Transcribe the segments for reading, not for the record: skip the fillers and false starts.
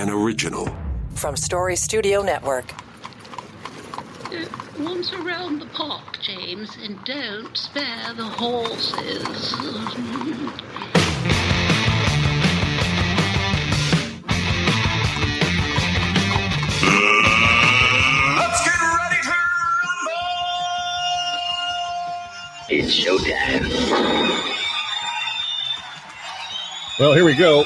an original. From Story Studio Network. Once around the park, James, and don't spare the horses. Let's get ready to rumble! It's showtime. Well, here we go.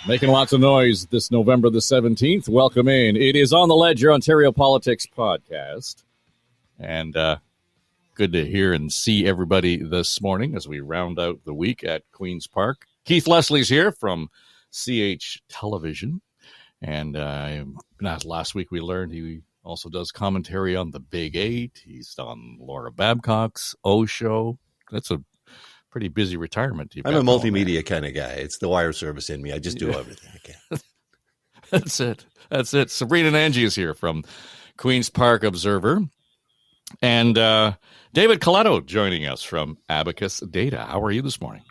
Making lots of noise this November the 17th. Welcome in. It is On the Ledger, Ontario Politics Podcast. And good to hear and see everybody this morning as we round out the week at Queen's Park. Keith Leslie's here from CH Television. And last week we learned he also does commentary on the Big Eight. He's on Laura Babcock's O Show. That's a pretty busy retirement. I'm a multimedia kind of guy. It's the wire service in me. I just do everything I can. That's it. Sabrina Nanji is here from Queen's Park Observer. And David Coletto joining us from Abacus Data. How are you this morning?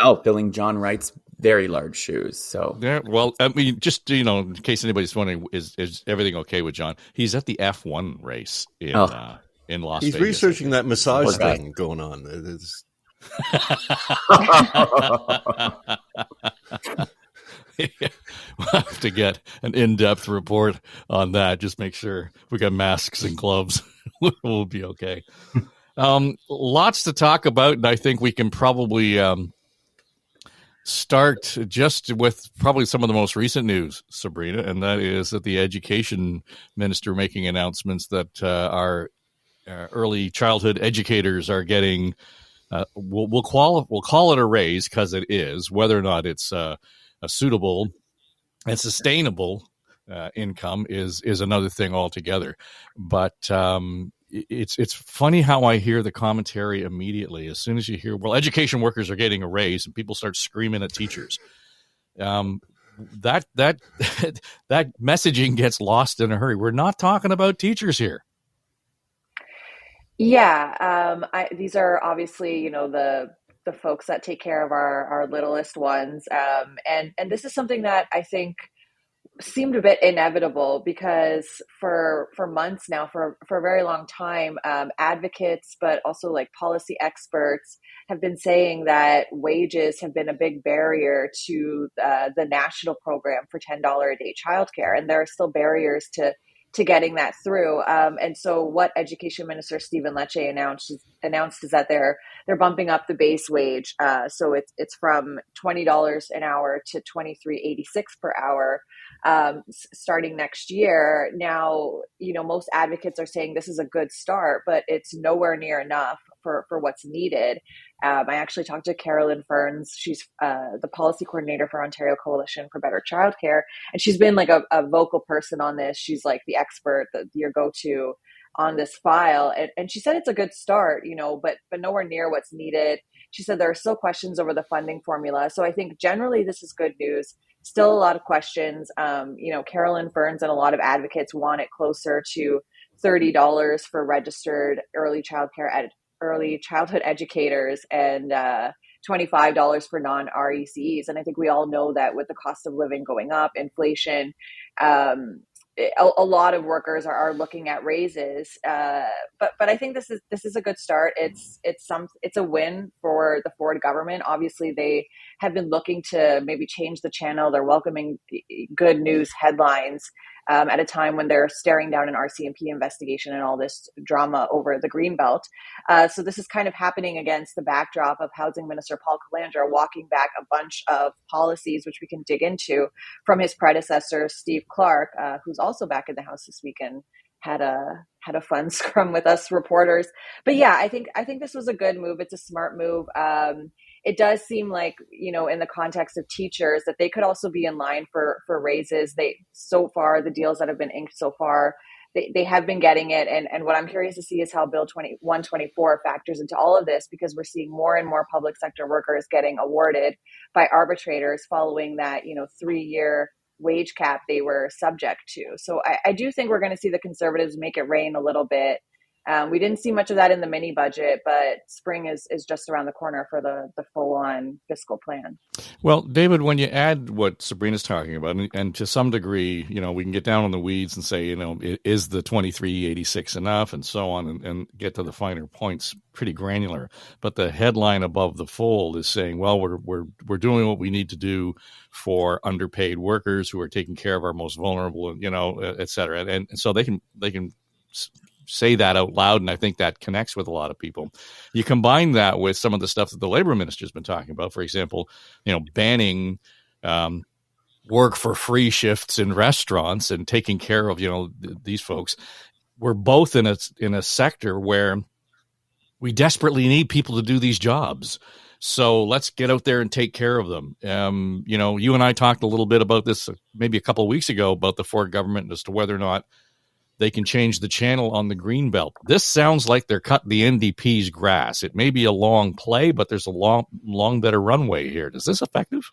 Well, filling John Wright's very large shoes. So yeah, well, I mean, just in case anybody's wondering, is everything okay with John? He's at the F1 race in Las Vegas. He's researching that massage thing going on. It's... We'll have to get an in-depth report on that. Just make sure we got masks and gloves. We'll be okay. Lots to talk about, and I think we can probably start just with probably some of the most recent news, Sabrina, and that is that the education minister making announcements that our early childhood educators are getting. We'll call it a raise because it is. Whether or not it's a suitable and sustainable income is another thing altogether. But it's funny how I hear the commentary immediately as soon as you hear, well, education workers are getting a raise, and people start screaming at teachers. That messaging gets lost in a hurry. We're not talking about teachers here. Yeah, these are obviously, the folks that take care of our littlest ones. And this is something that I think seemed a bit inevitable because for months now, for a very long time, advocates, but also like policy experts have been saying that wages have been a big barrier to the national program for $10 a day childcare. And there are still barriers to getting that through. And so what Education Minister Stephen Lecce announced is that they're bumping up the base wage. So it's from $20 an hour to $23.86 per hour starting next year. Now, most advocates are saying this is a good start, but it's nowhere near enough for what's needed. I actually talked to Carolyn Ferns. She's the policy coordinator for Ontario Coalition for Better Childcare. And she's been like a vocal person on this. She's like the expert, your go-to on this file. And she said it's a good start, but nowhere near what's needed. She said there are still questions over the funding formula. So I think generally this is good news. Still a lot of questions. Carolyn Ferns and a lot of advocates want it closer to $30 for registered early childhood educators and $25 for non-RECs. And I think we all know that with the cost of living going up, inflation, a lot of workers are looking at raises. But I think this is a good start. It's a win for the Ford government. Obviously, they have been looking to maybe change the channel. They're welcoming good news headlines at a time when they're staring down an RCMP investigation and all this drama over the Greenbelt. So this is kind of happening against the backdrop of Housing Minister Paul Calandra walking back a bunch of policies, which we can dig into, from his predecessor, Steve Clark, who's also back in the House this weekend. Had a fun scrum with us reporters. But yeah, I think this was a good move. It's a smart move. It does seem like, in the context of teachers, that they could also be in line for raises. So far, the deals that have been inked so far, they have been getting it. And what I'm curious to see is how Bill 124 factors into all of this, because we're seeing more and more public sector workers getting awarded by arbitrators following that, 3-year wage cap they were subject to. So I do think we're going to see the Conservatives make it rain a little bit We didn't see much of that in the mini budget, but spring is just around the corner for the full-on fiscal plan. Well, David, when you add what Sabrina's talking about, and to some degree, we can get down on the weeds and say, is the 2386 enough, and so on, and get to the finer points pretty granular. But the headline above the fold is saying, well, we're doing what we need to do for underpaid workers who are taking care of our most vulnerable, et cetera. And so they can say that out loud, and I think that connects with a lot of people. You combine that with some of the stuff that the labor minister's been talking about, for example, banning work for free shifts in restaurants and taking care of these folks. We're both in a sector where we desperately need people to do these jobs. So let's get out there and take care of them. You and I talked a little bit about this maybe a couple of weeks ago about the Ford government as to whether or not they can change the channel on the Greenbelt. This sounds like they're cutting the NDP's grass. It may be a long play, but there's a long better runway here. Is this effective?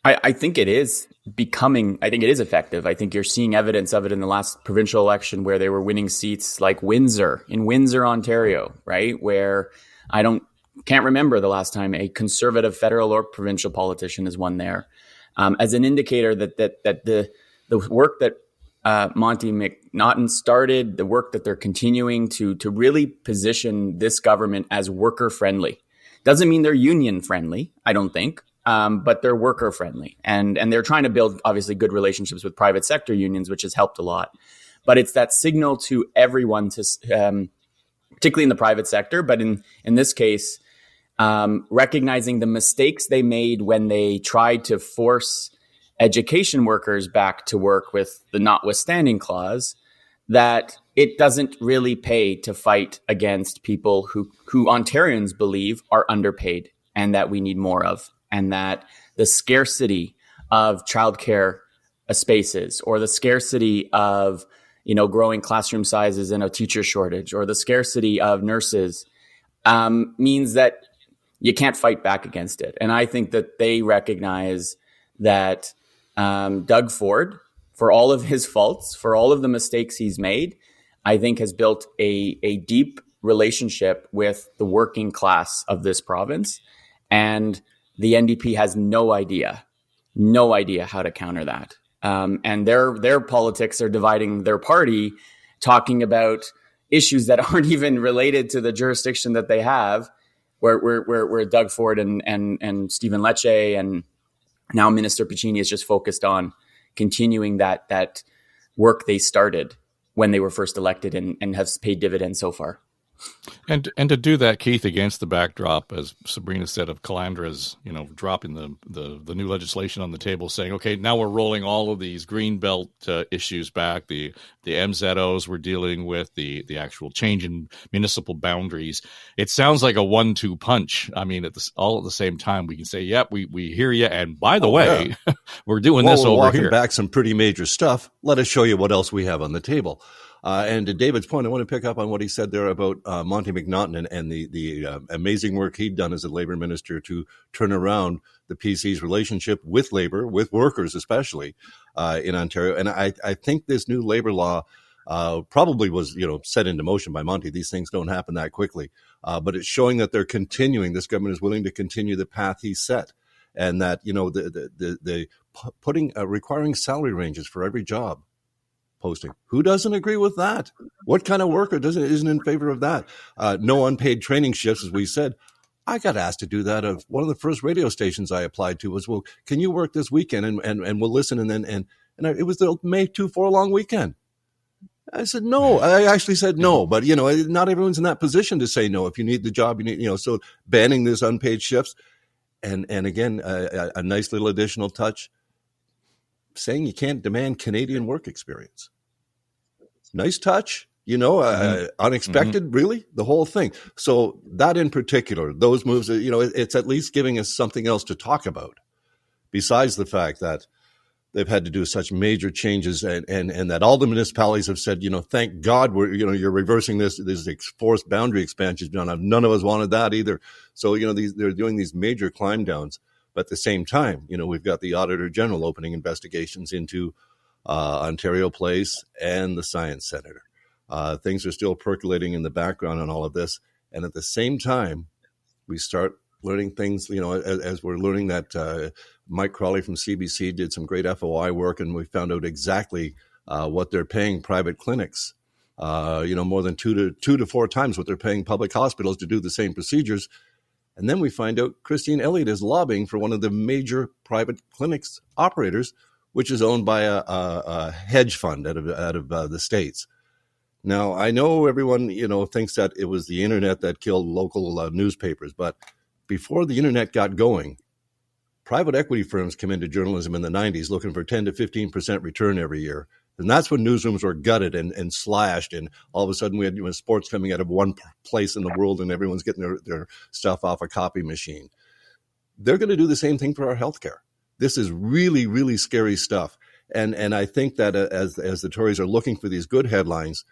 I think it is effective. I think you're seeing evidence of it in the last provincial election where they were winning seats like in Windsor, Ontario, right? Where can't remember the last time a conservative federal or provincial politician has won there. As an indicator that the work that Monty McNaughton started, the work that they're continuing to really position this government as worker friendly. Doesn't mean they're union friendly, I don't think, but they're worker friendly. And they're trying to build obviously good relationships with private sector unions, which has helped a lot. But it's that signal to everyone, particularly in the private sector, but in this case, recognizing the mistakes they made when they tried to force education workers back to work with the notwithstanding clause, that it doesn't really pay to fight against people who Ontarians believe are underpaid and that we need more of, and that the scarcity of childcare spaces or the scarcity of growing classroom sizes and a teacher shortage or the scarcity of nurses means that you can't fight back against it. And I think that they recognize that Doug Ford, for all of his faults, for all of the mistakes he's made, I think has built a deep relationship with the working class of this province. And the NDP has no idea how to counter that. And their politics are dividing their party, talking about issues that aren't even related to the jurisdiction that they have, where Doug Ford and Stephen Lecce and now Minister Piccini is just focused on continuing that work they started when they were first elected and have paid dividends so far. And to do that, Keith, against the backdrop, as Sabrina said, of Calandra's, dropping the new legislation on the table, saying, okay, now we're rolling all of these Greenbelt issues back. The MZOs we're dealing with, the actual change in municipal boundaries. It sounds like a 1-2 punch. I mean, all at the same time, we can say, yep, we hear you. And by the way, we're doing this over walking here. Back some pretty major stuff. Let us show you what else we have on the table. And to David's point, I want to pick up on what he said there about Monty McNaughton and the amazing work he'd done as a labor minister to turn around the PC's relationship with labor, with workers especially in Ontario. And I think this new labor law probably was set into motion by Monty. These things don't happen that quickly, but it's showing that they're continuing. This government is willing to continue the path he set, and that the putting requiring salary ranges for every job posting. Who doesn't agree with that? What kind of worker isn't in favor of that? No unpaid training shifts, as we said. I got asked to do that. One of the first radio stations I applied to was, well, can you work this weekend and we'll listen? And it was the May 2-4 long weekend. I said no. I actually said no, but not everyone's in that position to say no. If you need the job, you need so banning this unpaid shifts, and again a nice little additional touch, saying you can't demand Canadian work experience. Nice touch, unexpected, really, the whole thing. So that in particular, those moves, it's at least giving us something else to talk about, besides the fact that they've had to do such major changes and that all the municipalities have said, thank God you're reversing this forced boundary expansion. None of us wanted that either. So, they're doing these major climb downs. But at the same time, we've got the Auditor General opening investigations into Ontario Place and the Science Centre. Things are still percolating in the background on all of this. And at the same time, we start learning things, as we're learning that Mike Crawley from CBC did some great FOI work, and we found out exactly what they're paying private clinics. More than two to four times what they're paying public hospitals to do the same procedures. And then we find out Christine Elliott is lobbying for one of the major private clinics operators, which is owned by a hedge fund out of the States. Now, I know everyone, thinks that it was the internet that killed local newspapers, but before the internet got going, private equity firms came into journalism in the 90s looking for 10 to 15% return every year. And that's when newsrooms were gutted and slashed. And all of a sudden we had sports coming out of one place in the world and everyone's getting their stuff off a copy machine. They're going to do the same thing for our healthcare. This is really, really scary stuff. And I think that as the Tories are looking for these good headlines,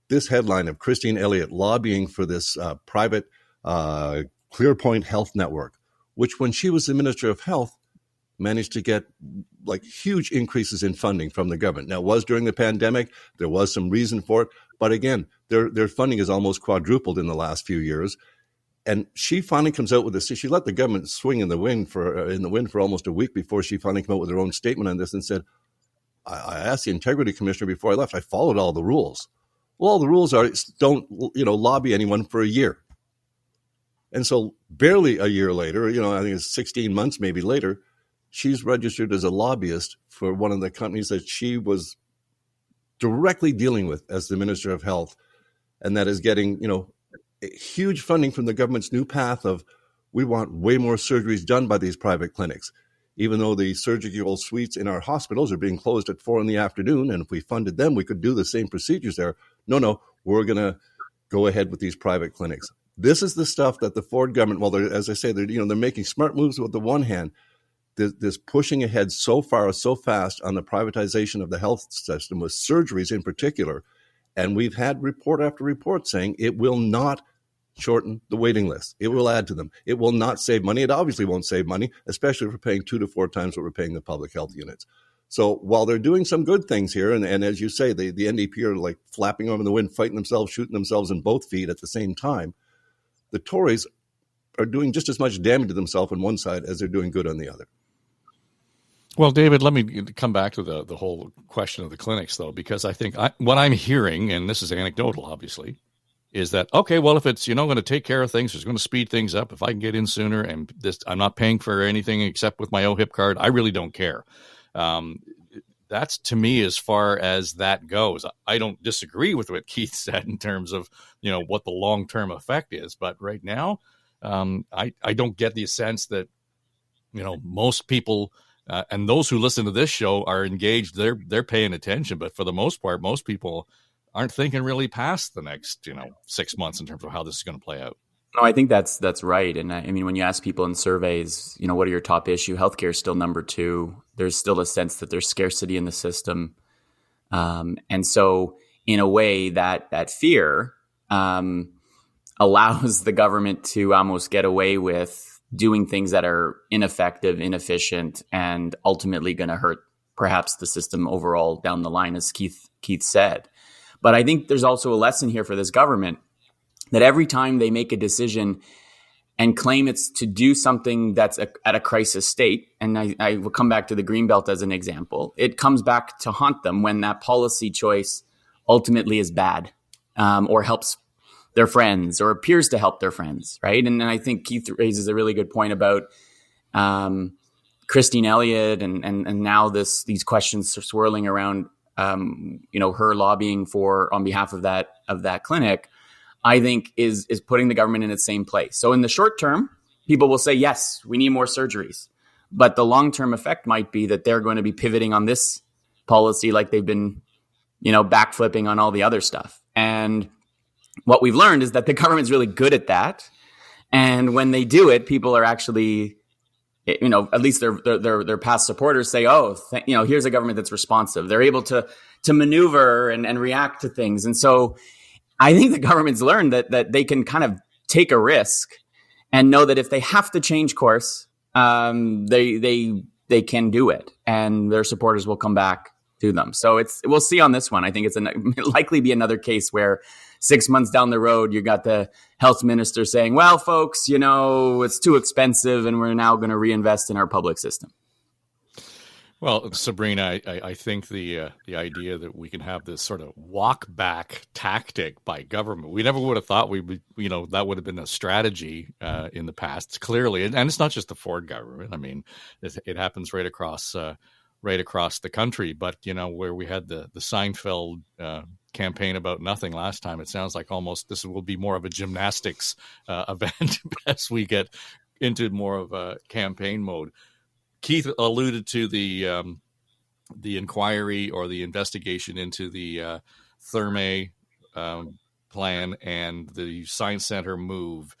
this headline of Christine Elliott lobbying for this private ClearPoint Health Network, which when she was the Minister of Health, managed to get huge increases in funding from the government. Now, it was during the pandemic. There was some reason for it. But again, their funding is almost quadrupled in the last few years. And she finally comes out with this. She let the government swing in the wind for almost a week before she finally came out with her own statement on this and said, I asked the Integrity Commissioner before I left. I followed all the rules. Well, all the rules are don't, lobby anyone for a year. And so barely a year later, I think it's 16 months maybe later, she's registered as a lobbyist for one of the companies that she was directly dealing with as the Minister of Health. And that is getting, huge funding from the government's new path of we want way more surgeries done by these private clinics. Even though the surgical suites in our hospitals are being closed at 4 p.m, and if we funded them, we could do the same procedures there. No, we're going to go ahead with these private clinics. This is the stuff that the Ford government, as I say, they're making smart moves with the one hand. This pushing ahead so far, so fast on the privatization of the health system with surgeries in particular. And we've had report after report saying it will not shorten the waiting list. It will add to them. It will not save money. It obviously won't save money, especially if we're paying 2 to 4 times what we're paying the public health units. So while they're doing some good things here, and as you say, the NDP are flapping over in the wind, fighting themselves, shooting themselves in both feet at the same time, the Tories are doing just as much damage to themselves on one side as they're doing good on the other. Well, David, let me come back to the whole question of the clinics, though, because I think what I'm hearing, and this is anecdotal, obviously, is that, okay, well, if it's, going to take care of things, it's going to speed things up. If I can get in sooner and I'm not paying for anything except with my OHIP card, I really don't care. That's, to me, as far as that goes. I don't disagree with what Keith said in terms of, what the long-term effect is. But right now, I don't get the sense that, most people and those who listen to this show are engaged. They're paying attention. But for the most part, most people aren't thinking really past the next, 6 months in terms of how this is going to play out. No, I think that's right. And I mean, when you ask people in surveys, what are your top issue? Healthcare is still number 2. There's still a sense that there's scarcity in the system. And so in a way that fear allows the government to almost get away with doing things that are ineffective, inefficient, and ultimately going to hurt perhaps the system overall down the line, as Keith said. But I think there's also a lesson here for this government that every time they make a decision and claim it's to do something that's at a crisis state, and I will come back to the Greenbelt as an example, it comes back to haunt them when that policy choice ultimately is bad or helps their friends or appears to help their friends, right? And I think Keith raises a really good point about Christine Elliott and now these questions are swirling around her lobbying on behalf of that clinic. I think is putting the government in its same place. So in the short term, people will say, yes, we need more surgeries. But the long-term effect might be that they're going to be pivoting on this policy like they've been, backflipping on all the other stuff. And what we've learned is that the government's really good at that. And when they do it, people are actually, at least their past supporters say, here's a government that's responsive. They're able to maneuver and react to things. And so I think the government's learned that they can kind of take a risk and know that if they have to change course, they can do it, and their supporters will come back to them. So we'll see on this one. I think it's likely be another case where 6 months down the road, you got the health minister saying, well, folks, it's too expensive and we're now going to reinvest in our public system. Well, Sabrina, I think the idea that we can have this sort of walk back tactic by government, we never would have thought we would, that would have been a strategy in the past, clearly. And it's not just the Ford government. I mean, it happens right across the country. But, where we had the Seinfeld campaign about nothing last time, it sounds like almost this will be more of a gymnastics event as we get into more of a campaign mode. Keith alluded to the inquiry or the investigation into the Therme plan and the Science Center move.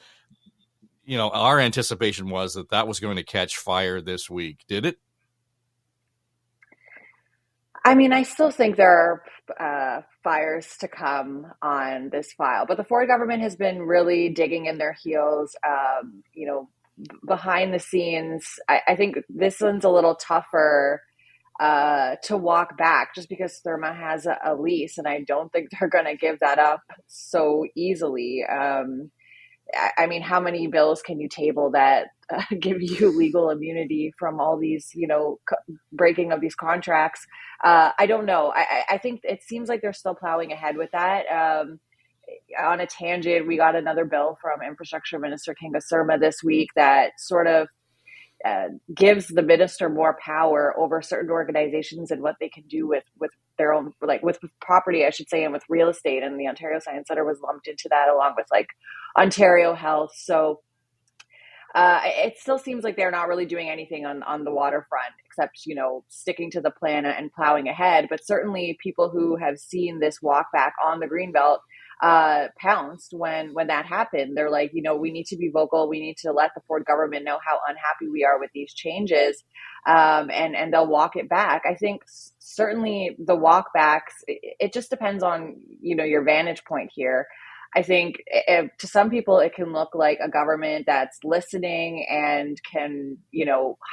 Our anticipation was that was going to catch fire this week. Did it? I mean, I still think there are fires to come on this file, but the Ford government has been really digging in their heels, behind the scenes. I think this one's a little tougher to walk back just because Therma has a lease, and I don't think they're going to give that up so easily. I mean, how many bills can you table that give you legal immunity from all these, breaking of these contracts? I don't know. I think it seems like they're still plowing ahead with that. On a tangent, we got another bill from Infrastructure Minister Kinga Surma this week that sort of gives the minister more power over certain organizations and what they can do with their own, with property, I should say, and with real estate. And the Ontario Science Center was lumped into that along with Ontario Health. So it still seems like they're not really doing anything on the waterfront except, sticking to the plan and plowing ahead. But certainly people who have seen this walk back on the Greenbelt pounced when that happened. They're like, we need to be vocal. We need to let the Ford government know how unhappy we are with these changes. And they'll walk it back. I think certainly the walk backs, it just depends on, your vantage point here. I think to some people, it can look like a government that's listening and can,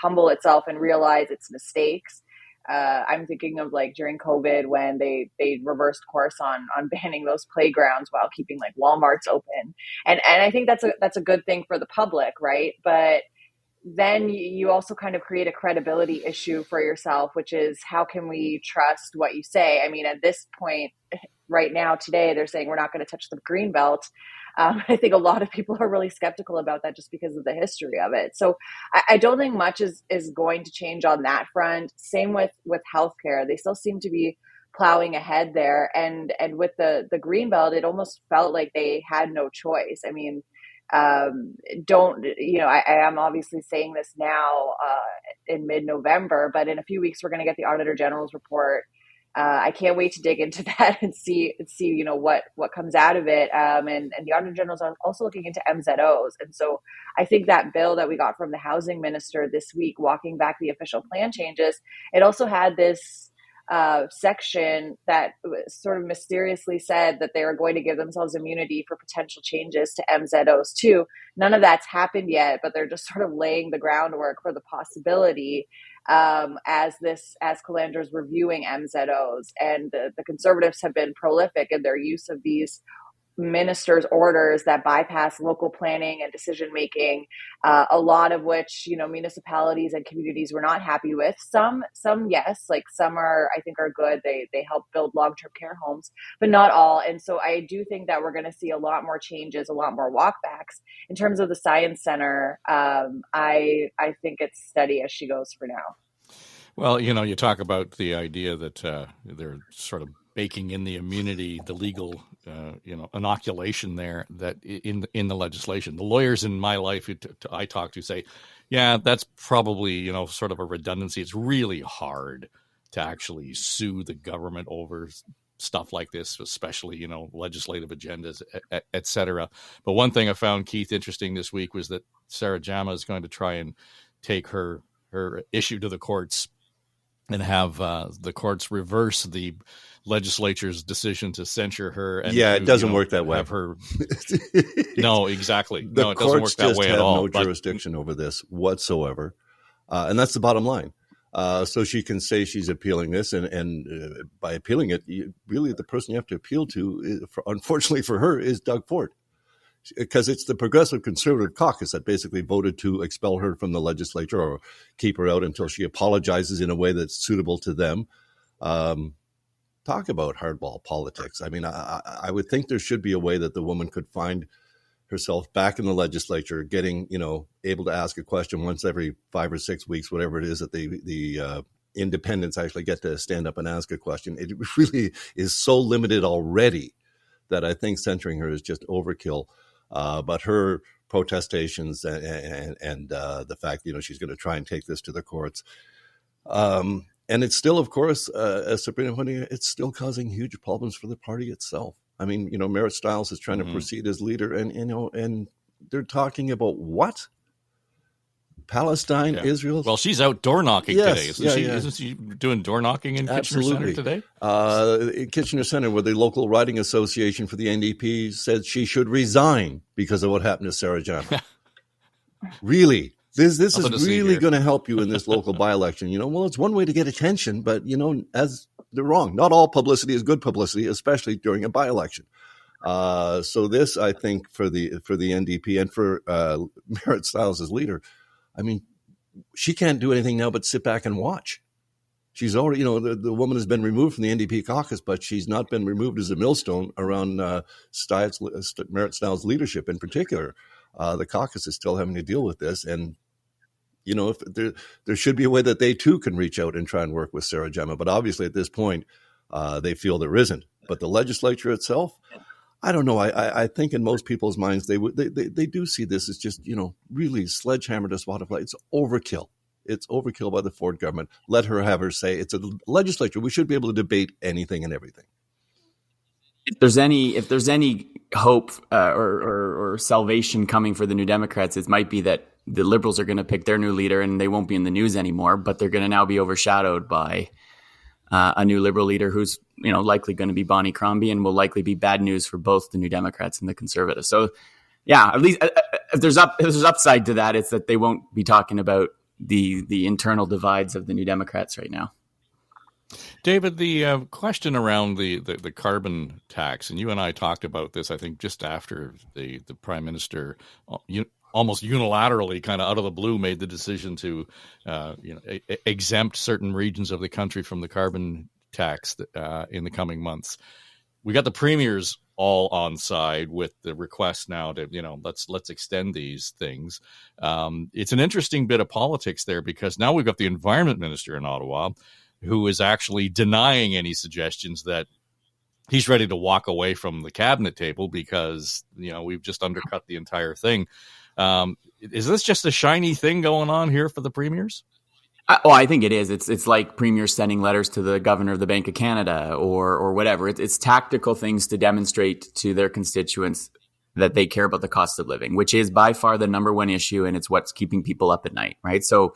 humble itself and realize its mistakes. I'm thinking of during COVID when they reversed course on banning those playgrounds while keeping Walmarts open. And I think that's a good thing for the public, right? But then you also kind of create a credibility issue for yourself, which is how can we trust what you say? I mean, at this point right now, today, they're saying we're not going to touch the Greenbelt. I think a lot of people are really skeptical about that just because of the history of it. So I don't think much is going to change on that front. Same with healthcare. They still seem to be plowing ahead there. And with the Greenbelt, it almost felt like they had no choice. I mean, I am obviously saying this now in mid-November, but in a few weeks, we're going to get the Auditor General's report. I can't wait to dig into that and see, what comes out of it. And the Auditor General is also looking into MZOs. And so I think that bill that we got from the housing minister this week, walking back the official plan changes, it also had this section that sort of mysteriously said that they were going to give themselves immunity for potential changes to MZOs too. None of that's happened yet, but they're just sort of laying the groundwork for the possibility as Calandra's reviewing MZOs. And the Conservatives have been prolific in their use of these ministers' orders that bypass local planning and decision making, a lot of which municipalities and communities were not happy with. Some yes, some are, I think, are good. They help build long-term care homes, but not all. And so I do think that we're going to see a lot more changes, a lot more walkbacks. In terms of the Science Center, I think it's steady as she goes for now. Well, you talk about the idea that they're sort of baking in the immunity, the legal, inoculation there that in the legislation. The lawyers in my life I talk to say, yeah, that's probably, sort of a redundancy. It's really hard to actually sue the government over stuff like this, especially, legislative agendas, et cetera. But one thing I found, Keith, interesting this week was that Sarah Jama is going to try and take her issue to the courts and have the courts reverse the legislature's decision to censure her. And it doesn't work that way. Have her... No, exactly. The it doesn't work that way at all. No jurisdiction over this whatsoever. And that's the bottom line. so she can say she's appealing this, and by appealing it, really the person you have to appeal to, unfortunately for her, is Doug Ford, because it's the Progressive Conservative Caucus that basically voted to expel her from the legislature or keep her out until she apologizes in a way that's suitable to them. Talk about hardball politics. I mean, I would think there should be a way that the woman could find herself back in the legislature, getting, able to ask a question once every 5 or 6 weeks, whatever it is that the independents actually get to stand up and ask a question. It really is so limited already that I think censoring her is just overkill. But her protestations and the fact, she's going to try and take this to the courts. And it's still, of course, as Sabrina pointed out, it's still causing huge problems for the party itself. I mean, Merritt Stiles is trying to proceed as leader, and they're talking about what? Palestine, Israel. Well, she's out door knocking today. Isn't she doing door knocking in Kitchener Center today? In Kitchener Center, where the local riding association for the NDP said she should resign because of what happened to Sarah Jama. Really? This is really going to help you in this local by-election. Well, it's one way to get attention, but, as they're wrong. Not all publicity is good publicity, especially during a by-election. So this, I think, for the NDP and for Merritt Stiles as leader, I mean, she can't do anything now but sit back and watch. She's already, the woman has been removed from the NDP caucus, but she's not been removed as a millstone around Merritt Stiles' leadership in particular. The caucus is still having to deal with this, and if there should be a way that they too can reach out and try and work with Sarah Jama, but obviously at this point they feel there isn't. But the legislature itself, I don't know. I think in most people's minds they do see this as just really sledgehammer to swat a fly. It's overkill. It's overkill by the Ford government. Let her have her say. It's a legislature. We should be able to debate anything and everything. If there's any hope or salvation coming for the New Democrats, it might be that the Liberals are going to pick their new leader and they won't be in the news anymore, but they're going to now be overshadowed by a new Liberal leader who's likely going to be Bonnie Crombie, and will likely be bad news for both the New Democrats and the Conservatives. So, yeah, at least if there's upside to that, it's that they won't be talking about the internal divides of the New Democrats right now. David, the question around the carbon tax, and you and I talked about this, I think, just after the Prime Minister almost unilaterally, kind of out of the blue, made the decision to exempt certain regions of the country from the carbon tax in the coming months. We got the premiers all on side with the request now to let's extend these things. It's an interesting bit of politics there, because now we've got the Environment Minister in Ottawa who is actually denying any suggestions that he's ready to walk away from the cabinet table because, we've just undercut the entire thing. Is this just a shiny thing going on here for the premiers? I think it is. It's like premiers sending letters to the governor of the Bank of Canada or whatever. It's tactical things to demonstrate to their constituents that they care about the cost of living, which is by far the number one issue, and it's what's keeping people up at night, right? So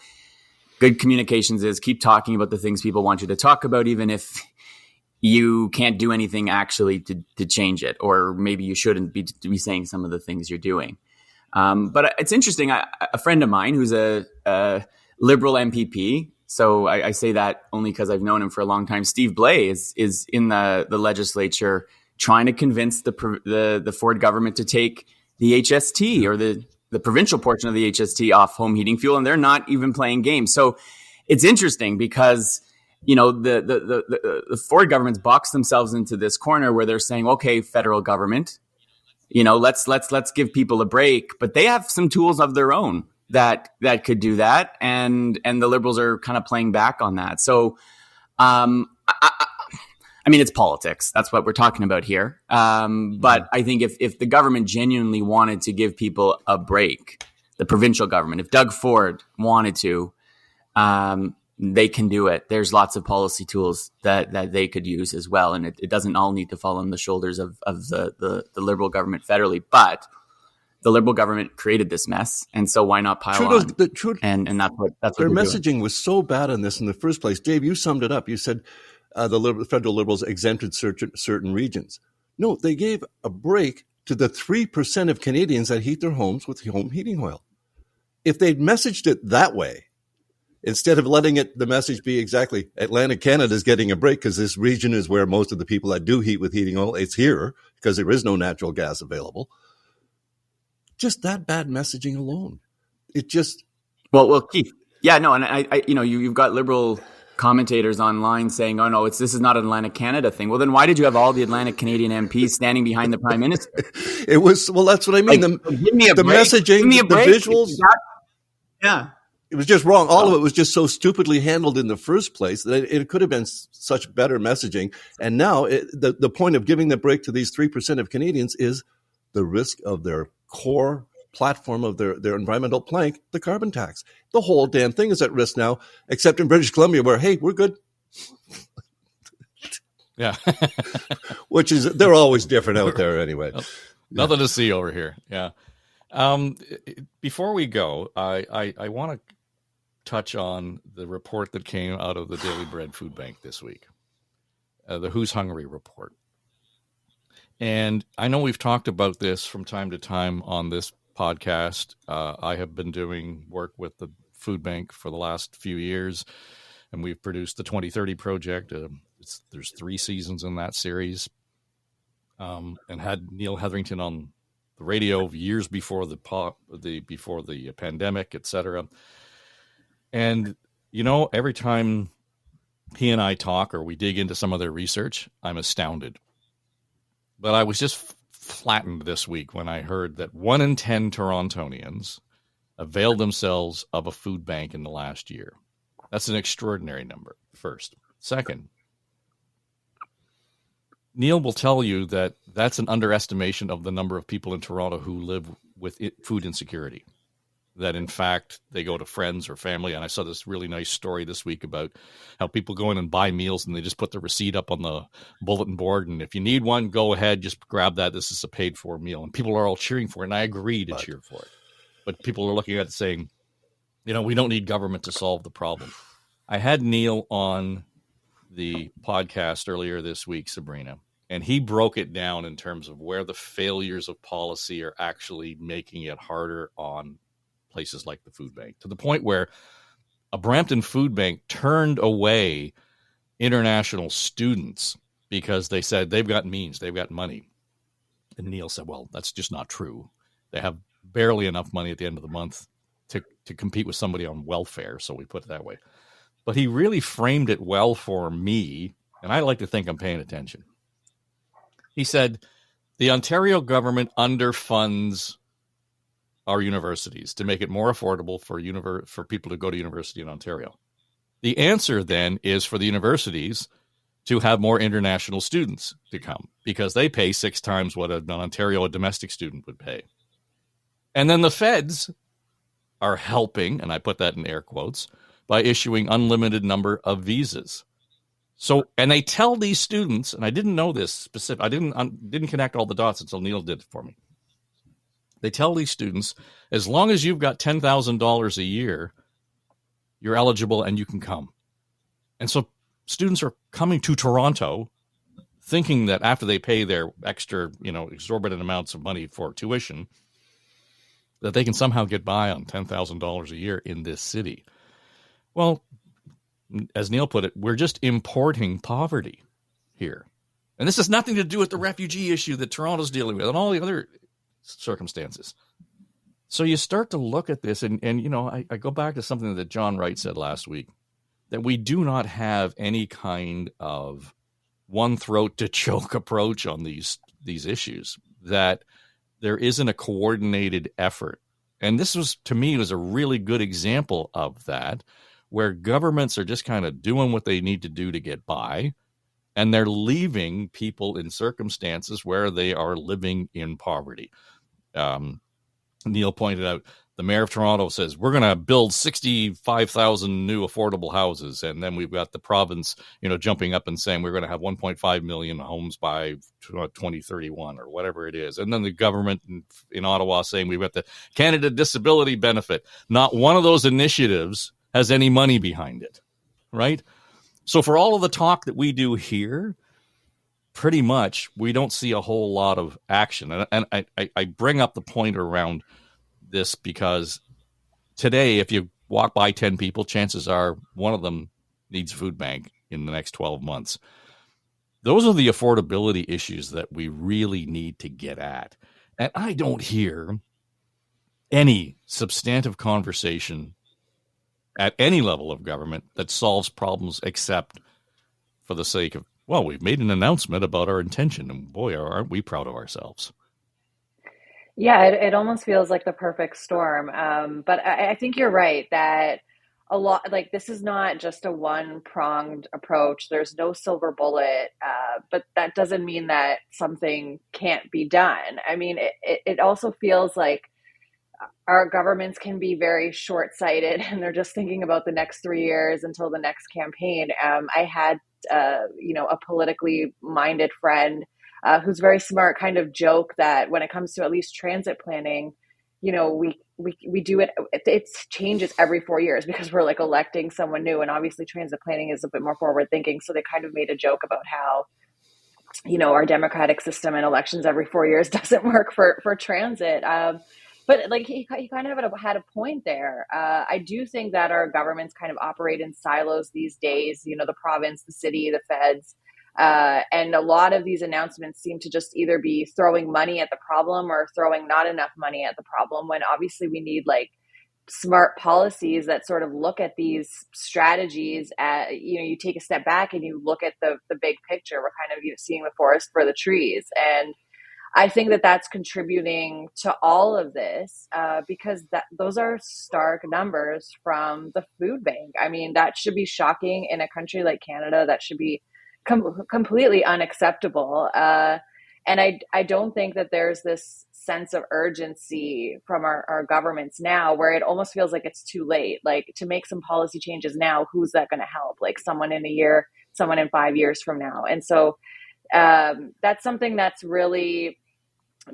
good communications is keep talking about the things people want you to talk about, even if you can't do anything actually to change it, or maybe you shouldn't be saying some of the things you're doing. But it's interesting. A friend of mine who's a Liberal MPP, so I say that only because I've known him for a long time, Steve Blais is in the legislature trying to convince the Ford government to take the HST or the provincial portion of the HST off home heating fuel, and they're not even playing games. So it's interesting because the Ford government's boxed themselves into this corner where they're saying, okay, federal government, let's give people a break, but they have some tools of their own that could do that, and the Liberals are kind of playing back on that. So I mean, it's politics. That's what we're talking about here. But I think if the government genuinely wanted to give people a break, the provincial government, if Doug Ford wanted to, they can do it. There's lots of policy tools that they could use as well. And it doesn't all need to fall on the shoulders of the Liberal government federally. But the Liberal government created this mess. And so why not pile on? And that's what their messaging was so bad on this in the first place. Dave, you summed it up. You said the federal Liberals exempted certain regions. No, they gave a break to the 3% of Canadians that heat their homes with home heating oil. If they'd messaged it that way, instead of letting the message be exactly Atlantic Canada is getting a break because this region is where most of the people that do heat with heating oil, it's here because there is no natural gas available. Just that bad messaging alone. It just. Well, Keith. Yeah, no. And I you've got liberal commentators online saying, oh, no, this is not an Atlantic Canada thing. Well, then why did you have all the Atlantic Canadian MPs standing behind the Prime Minister? It was, well, that's what I mean. Like, give me a the break. messaging, Give me a the break. visuals. Yeah. It was just wrong. All of it was just so stupidly handled in the first place that it could have been such better messaging. And now the point of giving the break to these 3% of Canadians is the risk of their core platform of their environmental plank, the carbon tax. The whole damn thing is at risk now, except in British Columbia where, hey, we're good. Yeah. Which is, they're always different out there anyway. Nothing to see over here. Yeah. Before we go, I want to touch on the report that came out of the Daily Bread Food Bank this week, the Who's Hungry report. And I know we've talked about this from time to time on this podcast. I have been doing work with the food bank for the last few years, and we've produced the 2030 project. There's 3 seasons in that series, and had Neil Hetherington on the radio years before the pandemic, etc. And every time he and I talk or we dig into some of their research, I'm astounded. But I was just flattened this week when I heard that 1 in 10 Torontonians availed themselves of a food bank in the last year. That's an extraordinary number, first. Second, Neil will tell you that that's an underestimation of the number of people in Toronto who live with food insecurity. That, in fact, they go to friends or family. And I saw this really nice story this week about how people go in and buy meals and they just put the receipt up on the bulletin board. And if you need one, go ahead, just grab that. This is a paid for meal. And people are all cheering for it. And I agree to cheer for it. But people are looking at it saying, we don't need government to solve the problem. I had Neil on the podcast earlier this week, Sabrina, and he broke it down in terms of where the failures of policy are actually making it harder on places like the food bank, to the point where a Brampton food bank turned away international students because they said they've got means, they've got money. And Neil said, well, that's just not true. They have barely enough money at the end of the month to compete with somebody on welfare, so we put it that way. But he really framed it well for me, and I like to think I'm paying attention. He said, the Ontario government underfunds our universities to make it more affordable for people to go to university in Ontario. The answer then is for the universities to have more international students to come because they pay 6 times what an Ontario domestic student would pay. And then the feds are helping, and I put that in air quotes, by issuing unlimited number of visas. So, and they tell these students, and I didn't know this specific, I didn't connect all the dots until Neil did it for me. They tell these students, as long as you've got $10,000 a year, you're eligible and you can come. And so students are coming to Toronto thinking that after they pay their extra, exorbitant amounts of money for tuition, that they can somehow get by on $10,000 a year in this city. Well, as Neil put it, we're just importing poverty here. And this has nothing to do with the refugee issue that Toronto's dealing with and all the other circumstances. So you start to look at this and I go back to something that John Wright said last week, that we do not have any kind of one throat to choke approach on these issues, that there isn't a coordinated effort. And this was, to me, was a really good example of that, where governments are just kind of doing what they need to do to get by, and they're leaving people in circumstances where they are living in poverty. Neil pointed out, the mayor of Toronto says, we're going to build 65,000 new affordable houses. And then we've got the province, jumping up and saying we're going to have 1.5 million homes by 2031 or whatever it is. And then the government in Ottawa saying we've got the Canada Disability Benefit. Not one of those initiatives has any money behind it, right? So for all of the talk that we do here, pretty much we don't see a whole lot of action. And I bring up the point around this because today, if you walk by 10 people, chances are one of them needs a food bank in the next 12 months. Those are the affordability issues that we really need to get at. And I don't hear any substantive conversation at any level of government that solves problems except for the sake of, well, we've made an announcement about our intention, and boy, aren't we proud of ourselves. Yeah, it almost feels like the perfect storm. But I think you're right that a lot, like, this is not just a one-pronged approach. There's no silver bullet, but that doesn't mean that something can't be done. I mean, it also feels like our governments can be very short-sighted, and they're just thinking about the next 3 years until the next campaign. I had, a politically minded friend who's very smart, kind of joke that when it comes to at least transit planning, we do it changes every 4 years because we're like electing someone new, and obviously transit planning is a bit more forward thinking. So they kind of made a joke about how, our democratic system and elections every 4 years doesn't work for transit. But like he kind of had a point there. I do think that our governments kind of operate in silos these days, the province, the city, the feds. And a lot of these announcements seem to just either be throwing money at the problem or throwing not enough money at the problem, when obviously we need like smart policies that sort of look at these strategies at, you take a step back and you look at the big picture. We're kind of seeing the forest for the trees. And I think that that's contributing to all of this because those are stark numbers from the food bank. I mean, that should be shocking in a country like Canada. That should be completely unacceptable. And I don't think that there's this sense of urgency from our governments now where it almost feels like it's too late. Like, to make some policy changes now, who's that going to help? Like someone in a year, someone in 5 years from now. And so that's something that's really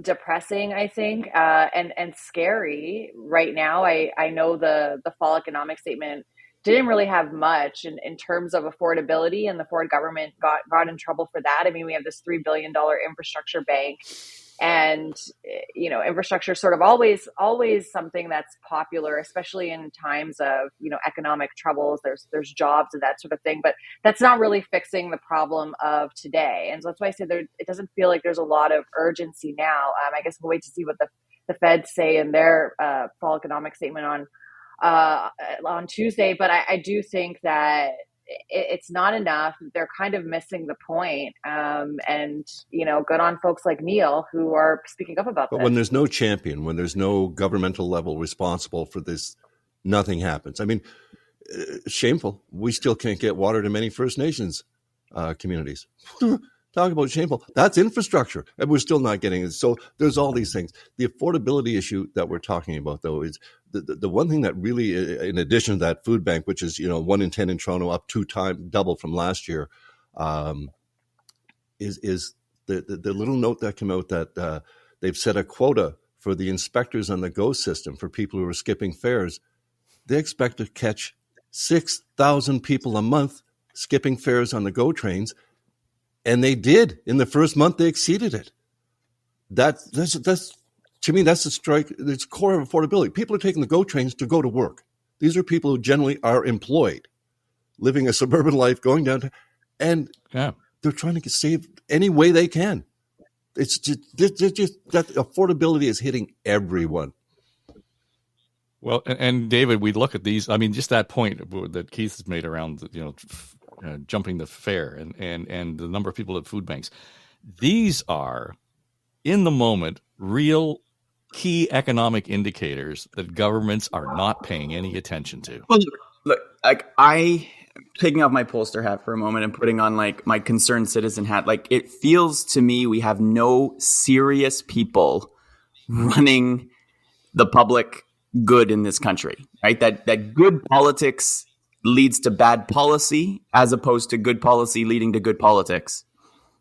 depressing, I think, and scary right now. I know the fall economic statement didn't really have much in terms of affordability, and the Ford government got in trouble for that. I mean, we have this $3 billion infrastructure bank, and infrastructure is sort of always something that's popular, especially in times of economic troubles. There's jobs and that sort of thing, but that's not really fixing the problem of today. And so that's why I said it doesn't feel like there's a lot of urgency now. I guess we'll wait to see what the Feds say in their fall economic statement on Tuesday. But I do think that it's not enough. They're kind of missing the point. And good on folks like Neil who are speaking up about this. But when there's no champion, when there's no governmental level responsible for this, nothing happens. I mean, shameful. We still can't get water to many First Nations communities. Talk about shameful. That's infrastructure, and we're still not getting it. So there's all these things. The affordability issue that we're talking about, though, is the one thing that really, in addition to that food bank, which is 1 in 10 in Toronto, up double from last year, is the little note that came out that they've set a quota for the inspectors on the GO system for people who are skipping fares. They expect to catch 6,000 people a month skipping fares on the GO trains. And they did. In the first month, they exceeded it. That's to me, that's the strike. It's core of affordability. People are taking the GO trains to go to work. These are people who generally are employed, living a suburban life, going down to, and they're trying to save any way they can. It's just that affordability is hitting everyone. Well, and David, we look at these. I mean, just that point that Keith has made around, jumping the fare and the number of people at food banks. These are, in the moment, real key economic indicators that governments are not paying any attention to. Well, look, I taking off my pollster hat for a moment and putting on my concerned citizen hat. It feels to me we have no serious people running the public good in this country, right? That good politics leads to bad policy as opposed to good policy leading to good politics,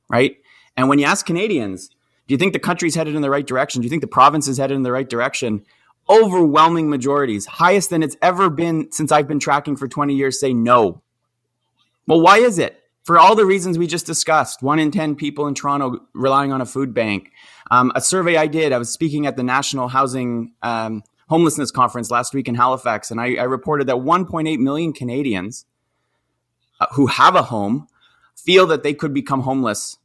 right? And when you ask Canadians, do you think the country's headed in the right direction? Do you think the province is headed in the right direction? Overwhelming majorities, highest than it's ever been since I've been tracking for 20 years, say no. Well, why is it? For all the reasons we just discussed. 1 in 10 people in Toronto relying on a food bank. A survey I did, I was speaking at the National Housing homelessness conference last week in Halifax, and I reported that 1.8 million Canadians who have a home feel that they could become homeless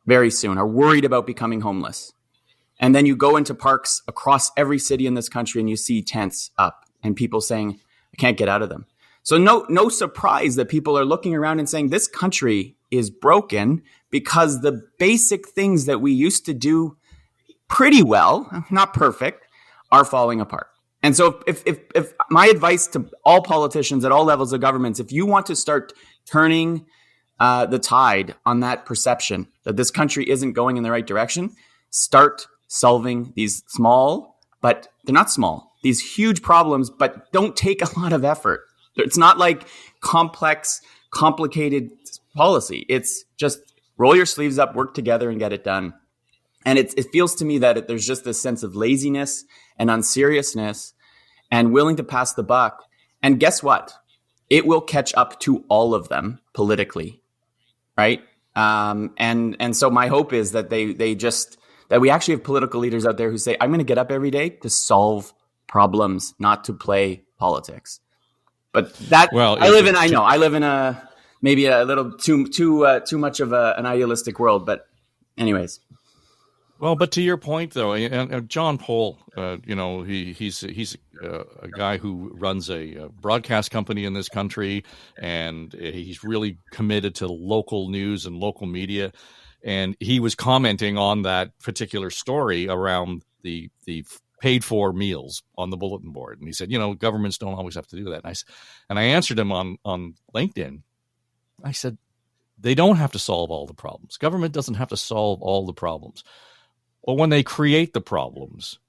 very soon, are worried about becoming homeless. And then you go into parks across every city in this country and you see tents up and people saying, I can't get out of them. So no surprise that people are looking around and saying this country is broken because the basic things that we used to do pretty well, not perfect, are falling apart. And so if my advice to all politicians at all levels of governments, if you want to start turning the tide on that perception that this country isn't going in the right direction, start solving these small, but they're not small, these huge problems, but don't take a lot of effort. It's not like complex, complicated policy. It's just roll your sleeves up, work together, and get it done. And it feels to me that there's just this sense of laziness and unseriousness and willing to pass the buck. And guess what? It will catch up to all of them politically, right? And so my hope is that that we actually have political leaders out there who say, I'm going to get up every day to solve problems, not to play politics. But that I live in a maybe a little too much of an idealistic world. But anyways. Well, but to your point, though, and John Pohl, he's a guy who runs a broadcast company in this country, and he's really committed to local news and local media. And he was commenting on that particular story around the paid for meals on the bulletin board. And he said, governments don't always have to do that. And I answered him on LinkedIn. I said, they don't have to solve all the problems. Government doesn't have to solve all the problems. But when they create the problems,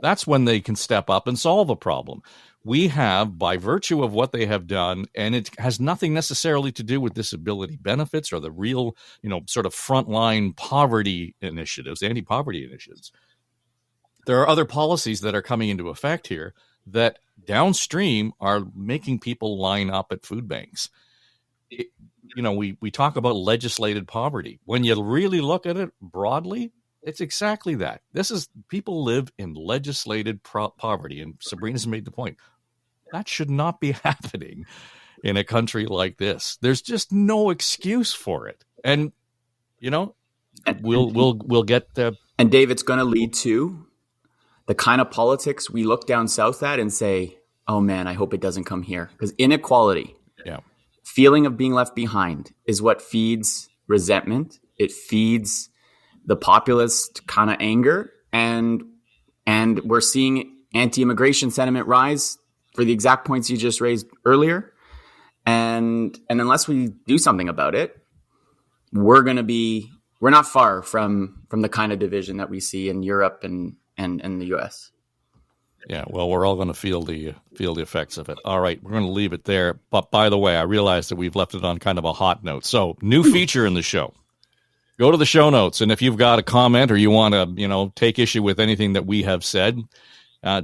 that's when they can step up and solve a problem. We have, by virtue of what they have done, and it has nothing necessarily to do with disability benefits or the real, sort of frontline poverty initiatives, anti-poverty initiatives. There are other policies that are coming into effect here that downstream are making people line up at food banks. We talk about legislated poverty. When you really look at it broadly, it's exactly that. People live in legislated poverty, and Sabrina's made the point. That should not be happening in a country like this. There's just no excuse for it. And, we'll get the... And Dave, it's going to lead to the kind of politics we look down south at and say, oh man, I hope it doesn't come here. Because inequality, feeling of being left behind is what feeds resentment. It feeds the populist kind of anger, and we're seeing anti-immigration sentiment rise for the exact points you just raised earlier. And unless we do something about it, we're not far from the kind of division that we see in Europe and the US. Yeah, well, we're all going to feel the effects of it. All right, we're going to leave it there. But by the way, I realize that we've left it on kind of a hot note. So, new feature in the show. Go to the show notes, and if you've got a comment or you want to, take issue with anything that we have said,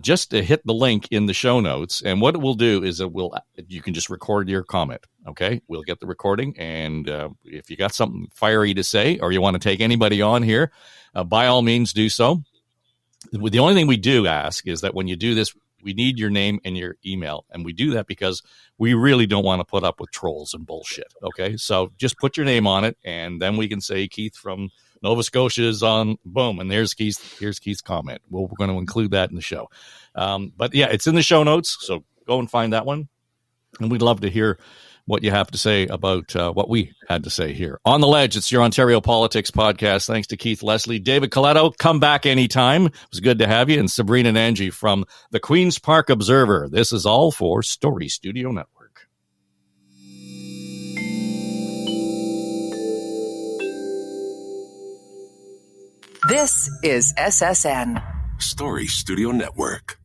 just hit the link in the show notes. And what it will do is you can just record your comment. Okay, we'll get the recording, and if you got something fiery to say or you want to take anybody on here, by all means do so. The only thing we do ask is that when you do this, we need your name and your email. And we do that because we really don't want to put up with trolls and bullshit. Okay. So just put your name on it, and then we can say Keith from Nova Scotia is on, boom. And here's Keith's comment. We're going to include that in the show. But yeah, it's in the show notes. So go and find that one. And we'd love to hear what you have to say about what we had to say here. On the Ledge, it's your Ontario Politics podcast. Thanks to Keith, Leslie, David Coletto. Come back anytime. It was good to have you. And Sabrina Nanji from the Queen's Park Observer. This is all for Story Studio Network. This is SSN. Story Studio Network.